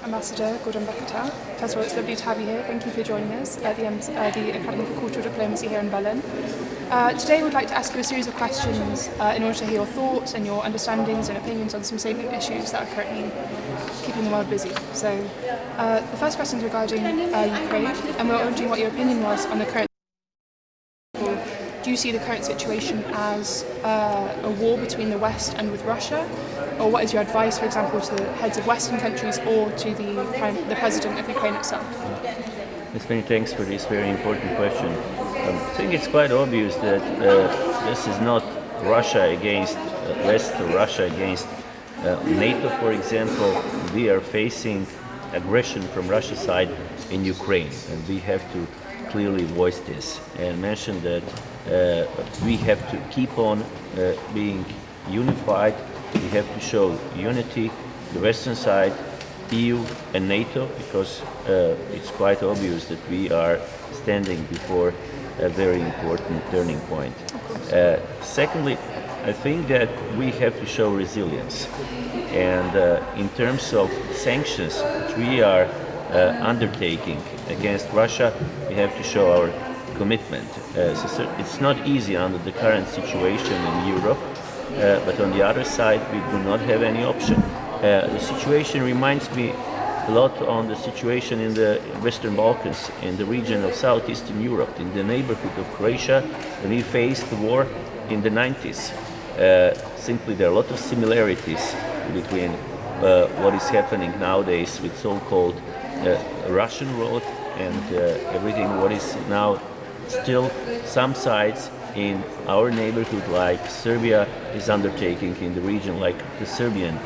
Ambassador Gordan Bakota. First of all, it's lovely to have you here. Thank you for joining us at the Academy for Cultural Diplomacy here in Berlin. Today we'd like to ask you a series of questions in order to hear your thoughts and your understandings and opinions on some salient issues that are currently keeping the world busy. So the first question is regarding Ukraine, and we're wondering what your opinion was on the current. Do you see the current situation as a war between the West and with Russia? Or what is your advice, for example, to the heads of Western countries or to the President of Ukraine itself? Yes, many thanks for this very important question. I think it's quite obvious that this is not Russia against West or Russia against NATO, for example. We are facing aggression from Russia's side in Ukraine, and we have to clearly voice this and mention that we have to keep on being unified. We have to show unity, the Western side, EU and NATO, because it's quite obvious that we are standing before a very important turning point. Secondly, I think that we have to show resilience. And in terms of sanctions which we are undertaking against Russia, we have to show our commitment. So it's not easy under the current situation in Europe, but on the other side, we do not have any option. The situation reminds me a lot on the situation in the Western Balkans, in the region of Southeastern Europe, in the neighborhood of Croatia, when we faced the war in the 90s. Simply, there are a lot of similarities between what is happening nowadays with so-called Russian road and everything what is now still some sides in our neighborhood, like Serbia is undertaking in the region, like the Serbian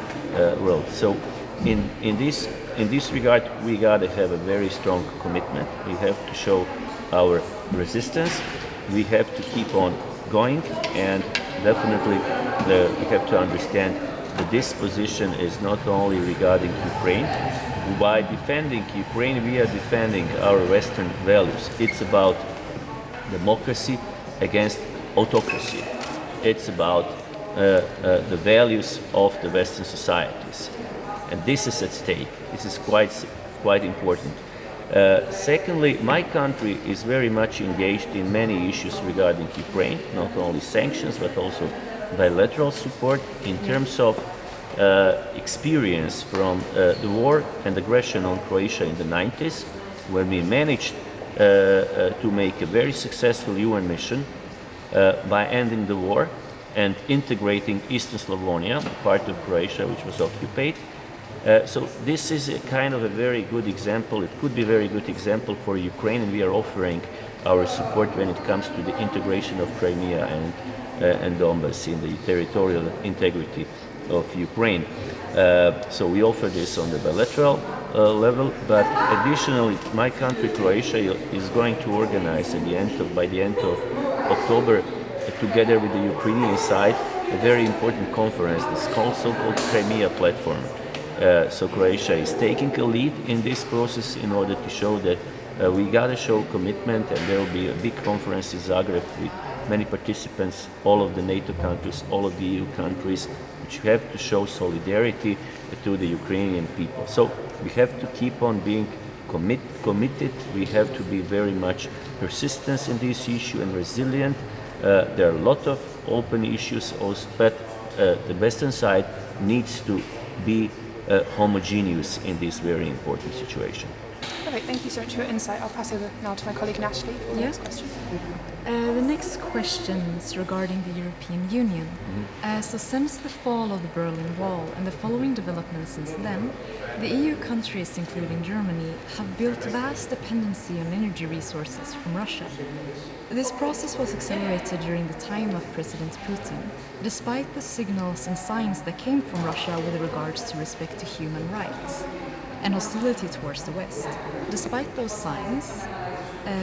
road. So in this regard, we gotta have a very strong commitment. We have to show our resistance. We have to keep on going, and definitely we have to understand that this position is not only regarding Ukraine. By defending Ukraine, we are defending our Western values. It's about democracy against autocracy. It's about the values of the Western societies. And this is at stake. This is quite important. Secondly, my country is very much engaged in many issues regarding Ukraine, not only sanctions, but also bilateral support in terms of experience from the war and aggression on Croatia in the 90s, when we managed to make a very successful UN mission by ending the war and integrating Eastern Slavonia, part of Croatia which was occupied. So this is a kind of a very good example. It could be a very good example for Ukraine, and we are offering our support when it comes to the integration of Crimea and Donbass in the territorial integrity of Ukraine. So we offer this on the bilateral level, but additionally, my country, Croatia, is going to organize by the end of October, together with the Ukrainian side, a very important conference, this so-called Crimea platform. So Croatia is taking a lead in this process in order to show that we gotta show commitment, and there will be a big conference in Zagreb with many participants, all of the NATO countries, all of the EU countries, which have to show solidarity to the Ukrainian people. So we have to keep on being committed. We have to be very much persistent in this issue and resilient. There are a lot of open issues also, but the Western side needs to be homogeneous in this very important situation. Perfect, thank you so much for your insight. I'll pass over now to my colleague Natalie for the next question. The next question is regarding the European Union. So since the fall of the Berlin Wall and the following developments since then, the EU countries, including Germany, have built vast dependency on energy resources from Russia. This process was accelerated during the time of President Putin, despite the signals and signs that came from Russia with regards to respect to human rights and hostility towards the West. Despite those signs,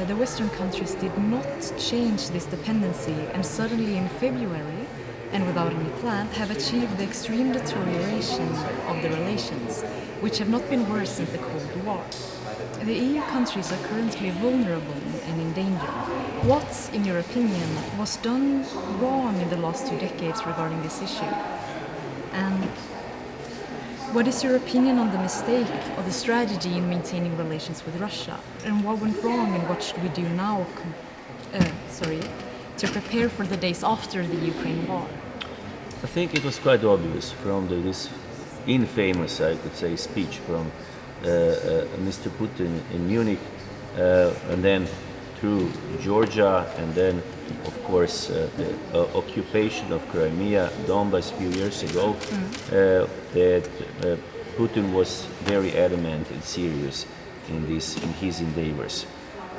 the Western countries did not change this dependency, and suddenly in February, and without any plan, have achieved the extreme deterioration of the relations, which have not been worse since the Cold War. The EU countries are currently vulnerable and in danger. What, in your opinion, was done wrong in the last 2 decades regarding this issue? And What is your opinion on the mistake of the strategy in maintaining relations with Russia? And what went wrong and what should we do now to prepare for the days after the Ukraine war? I think it was quite obvious from this infamous, I could say, speech from Mr. Putin in Munich, and then through Georgia, and then, of course, the occupation of Crimea, Donbass a few years ago, that Putin was very adamant and serious in his endeavors.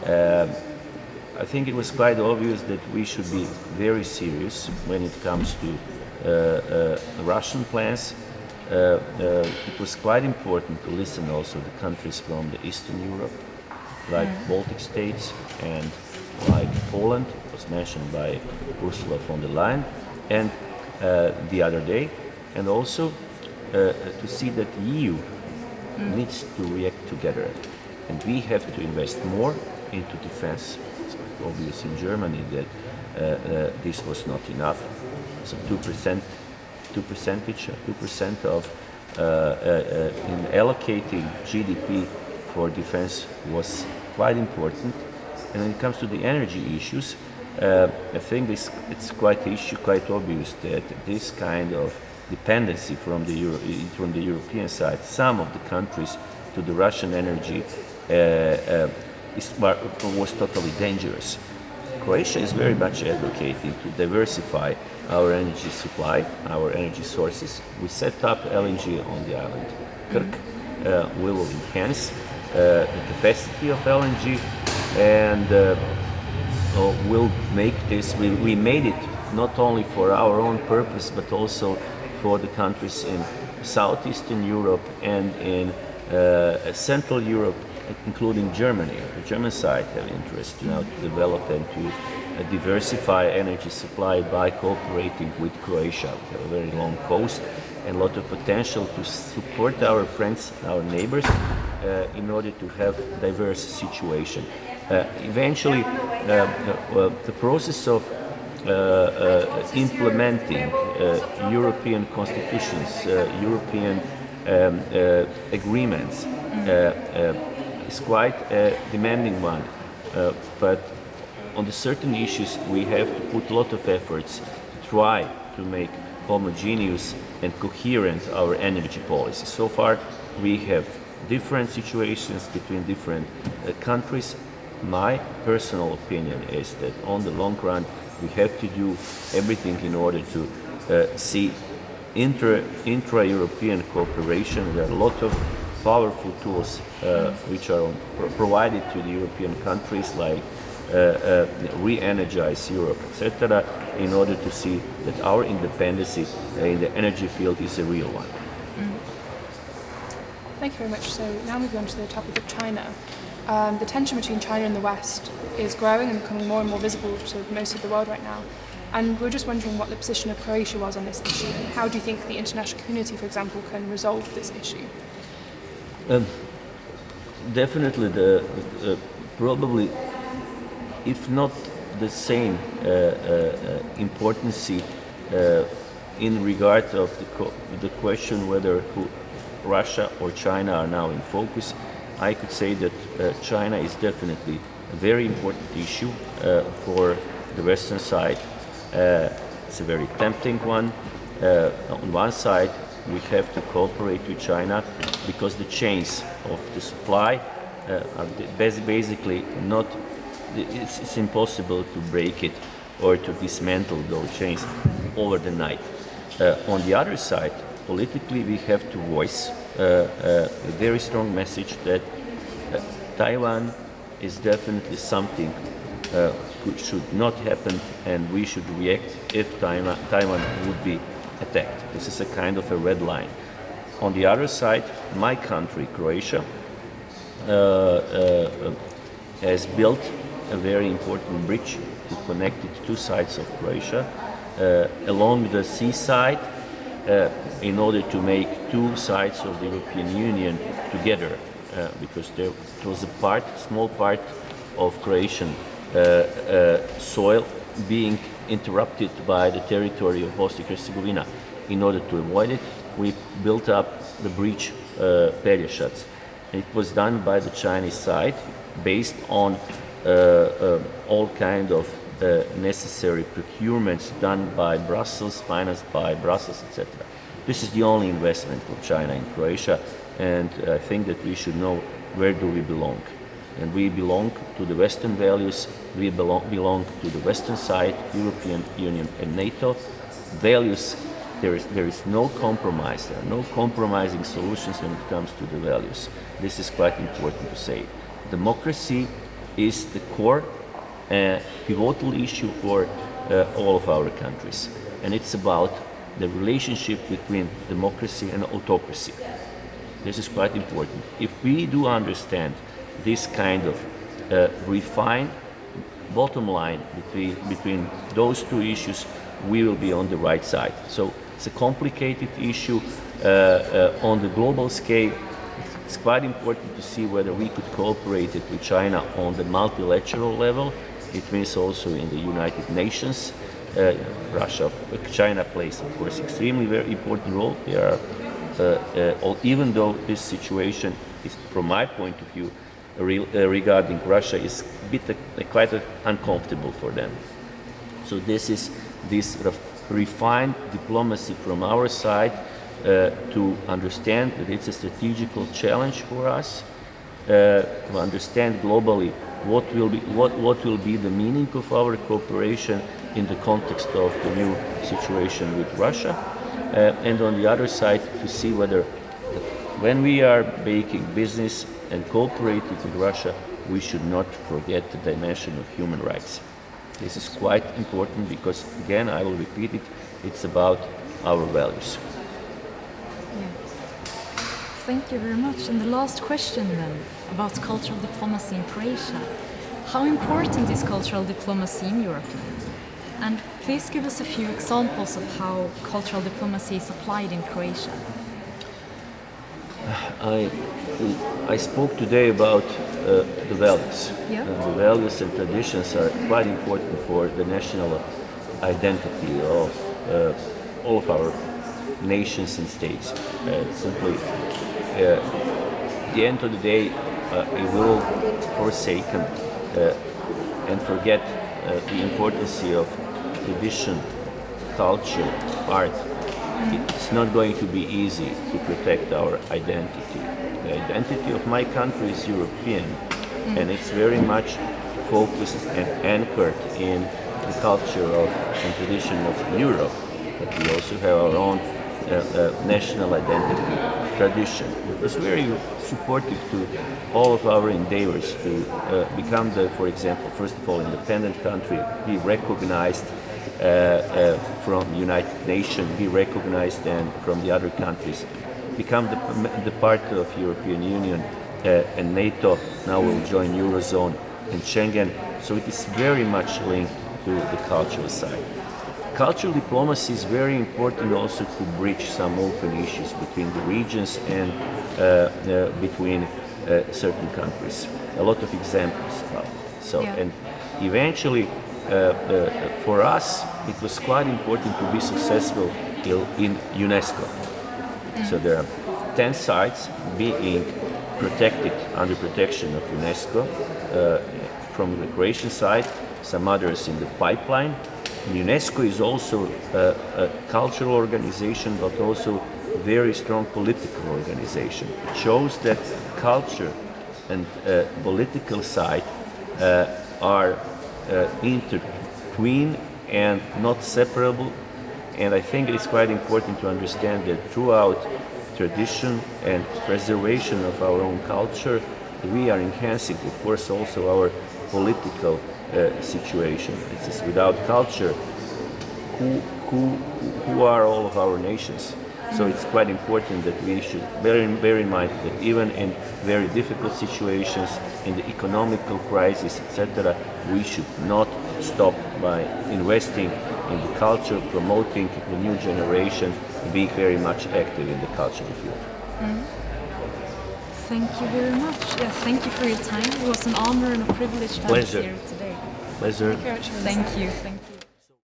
I think it was quite obvious that we should be very serious when it comes to Russian plans. It was quite important to listen also to countries from the Eastern Europe, like Baltic states and like Poland, was mentioned by Ursula von der Leyen, and the other day, and also to see that the EU needs to react together, and we have to invest more into defense. It's obvious in Germany that this was not enough. So 2% of in allocating GDP for defense was quite important. And when it comes to the energy issues, I think it's quite obvious that this kind of dependency from the European side, some of the countries, to the Russian energy was totally dangerous. Croatia is very much advocating to diversify our energy supply, our energy sources. We set up LNG on the island Krk. We will enhance the capacity of LNG, and we'll make this. We made it not only for our own purpose, but also for the countries in Southeastern Europe and in Central Europe, including Germany. The German side have interest now to develop and to diversify energy supply by cooperating with Croatia. We have a very long coast and a lot of potential to support our friends, our neighbors, in order to have diverse situation. Eventually, the process of implementing European constitutions, European agreements, is quite a demanding one, but on the certain issues we have to put a lot of efforts to try to make homogeneous and coherent our energy policy. So far we have different situations between different countries. My personal opinion is that on the long run we have to do everything in order to see intra-European cooperation. There are a lot of powerful tools which are provided to the European countries, like re-energize Europe, etc., in order to see that our independence in the energy field is a real one. Thank you very much. So now moving on to the topic of China. The tension between China and the West is growing and becoming more and more visible to most of the world right now. And we're just wondering what the position of Croatia was on this issue. And how do you think the international community, for example, can resolve this issue? Definitely, probably, if not the same importance in regard of the question whether Russia or China are now in focus, I could say that China is definitely a very important issue for the Western side. It's a very tempting one. On one side, we have to cooperate with China because the chains of the supply are basically not. It's impossible to break it or to dismantle those chains over the night. On the other side, politically, we have to voice a very strong message that Taiwan is definitely something which should not happen, and we should react if Taiwan would be attacked. This is a kind of a red line. On the other side, my country, Croatia, has built a very important bridge to connect the two sides of Croatia along the seaside in order to make two sides of the European Union together, because there was a small part of Croatian soil being interrupted by the territory of Bosnia and Herzegovina. In order to avoid it, we built up the breach perishods. It was done by the Chinese side based on all kind of necessary procurements done by Brussels, financed by Brussels, etc. This is the only investment of China in Croatia, and I think that we should know where do we belong. And we belong to the Western values, we belong to the Western side, European Union and NATO. Values, there is no compromise, there are no compromising solutions when it comes to the values. This is quite important to say. Democracy is the core pivotal issue for all of our countries, and it's about the relationship between democracy and autocracy. This is quite important. If we do understand this kind of refined bottom line between those two issues, we will be on the right side. So it's a complicated issue on the global scale. It's quite important to see whether we could cooperate with China on the multilateral level. It means also in the United Nations. China plays, of course, extremely very important role. They are, even though this situation is, from my point of view, regarding Russia, is quite uncomfortable for them. So this is this refined diplomacy from our side to understand that it's a strategical challenge for us to understand globally what will be the meaning of our cooperation in the context of the new situation with Russia, and on the other side to see whether when we are making business and cooperating with Russia, we should not forget the dimension of human rights. This is quite important because, again, I will repeat it, it's about our values. Yeah. Thank you very much. And the last question then, about cultural diplomacy in Croatia. How important is cultural diplomacy in your opinion? And please give us a few examples of how cultural diplomacy is applied in Croatia. I spoke today about the values. Yeah. The values and traditions are quite important for the national identity of all of our nations and states. Simply, at the end of the day, we will forsake and forget the importance of tradition, culture, art. It's not going to be easy to protect our identity. The identity of my country is European, and it's very much focused and anchored in the culture and tradition of Europe. But we also have our own national identity, tradition. It was very supportive to all of our endeavors to become for example, first of all, independent country, be recognized from the United Nations, be recognized and from the other countries, become the part of European Union and NATO. Now will join Eurozone and Schengen. So it is very much linked to the cultural side. Cultural diplomacy is very important also to bridge some open issues between the regions and between certain countries. A lot of examples about it. So, yeah. And eventually, for us, it was quite important to be successful in UNESCO. So there are 10 sites being protected under protection of UNESCO from the Croatian side, some others in the pipeline. UNESCO is also a cultural organization, but also a very strong political organization. It shows that culture and political side are intertwined and not separable. And I think it's quite important to understand that throughout tradition and preservation of our own culture, we are enhancing, of course, also our political situation. It's just without culture, who are all of our nations? So it's quite important that we should bear in mind that even in very difficult situations, in the economical crisis, etc., we should not stop by investing in the culture, promoting the new generation, being very much active in the cultural field. Thank you very much. Yeah, thank you for your time. It was an honor and a privilege to have you here today. Pleasure. Thank you. Thank you.